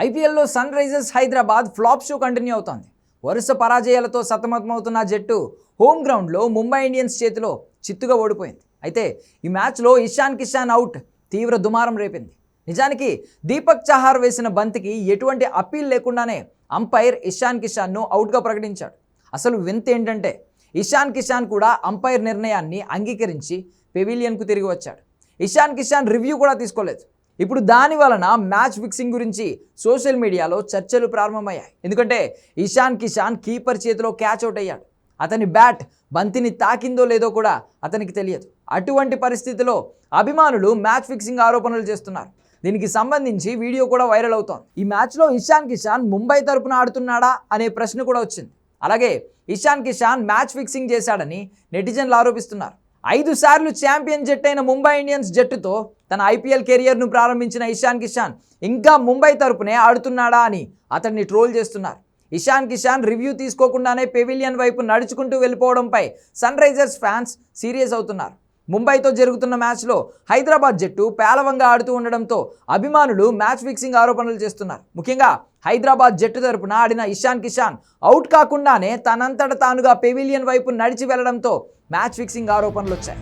ఐపీఎల్లో Sunrisers Hyderabad flop show continue అవుతోంది. వరుస పరాజయాలతో సతమతమవుతున్న జట్టు హోమ్ గ్రౌండ్లో ముంబై ఇండియన్స్ చేతిలో చిత్తుగా ఓడిపోయింది. అయితే ఈ మ్యాచ్లో ఇషాన్ కిషాన్ అవుట్ తీవ్ర దుమారం రేపింది. నిజానికి దీపక్ చహార్ వేసిన బంతికి ఎటువంటి అప్పీల్ లేకుండానే అంపైర్ ఇషాన్ కిషాన్ను అవుట్గా ప్రకటించాడు. అసలు వింత ఏంటంటే ఇషాన్ కిషాన్ కూడా అంపైర్ నిర్ణయాన్ని అంగీకరించి పెవిలియన్కు తిరిగి వచ్చాడు. ఇషాన్ కిషాన్ రివ్యూ కూడా తీసుకోలేదు. ఇప్పుడు దాని వలన మ్యాచ్ ఫిక్సింగ్ గురించి సోషల్ మీడియాలో చర్చలు ప్రారంభమయ్యాయి. ఎందుకంటే ఇషాన్ కిషాన్ కీపర్ చేతిలో క్యాచ్ అవుట్ అయ్యాడు. అతని బ్యాట్ బంతిని తాకిందో లేదో కూడా అతనికి తెలియదు. అటువంటి పరిస్థితిలో అభిమానులు మ్యాచ్ ఫిక్సింగ్ ఆరోపణలు చేస్తున్నారు. దీనికి సంబంధించి వీడియో కూడా వైరల్ అవుతోంది. ఈ మ్యాచ్లో ఇషాన్ కిషాన్ ముంబై తరపున ఆడుతున్నాడా అనే ప్రశ్న కూడా వచ్చింది. అలాగే ఇషాన్ కిషాన్ మ్యాచ్ ఫిక్సింగ్ చేశాడని నెటిజన్లు ఆరోపిస్తున్నారు. 5 సార్లు ఛాంపియన్ జట్టు అయిన ముంబై ఇండియన్స్ జట్టుతో తన ఐపీఎల్ కెరియర్ను ప్రారంభించిన ఇషాన్ కిషాన్ ఇంకా ముంబై తరపునే ఆడుతున్నాడా అని అతన్ని ట్రోల్ చేస్తున్నారు. ఇషాన్ కిషాన్ రివ్యూ తీసుకోకుండానే పెవిలియన్ వైపు నడుచుకుంటూ వెళ్ళిపోవడంపై సన్ రైజర్స్ ఫ్యాన్స్ సీరియస్ అవుతున్నారు. ముంబైతో జరుగుతున్న మ్యాచ్లో హైదరాబాద్ జట్టు పేలవంగా ఆడుతూ ఉండడంతో అభిమానులు మ్యాచ్ ఫిక్సింగ్ ఆరోపణలు చేస్తున్నారు. ముఖ్యంగా హైదరాబాద్ జట్టు తరపున ఆడిన ఇషాన్ కిషాన్ అవుట్ కాకుండానే తనంతట తానుగా పెవిలియన్ వైపు నడిచి వెళ్లడంతో మ్యాచ్ ఫిక్సింగ్ ఆరోపణలు వచ్చాయి.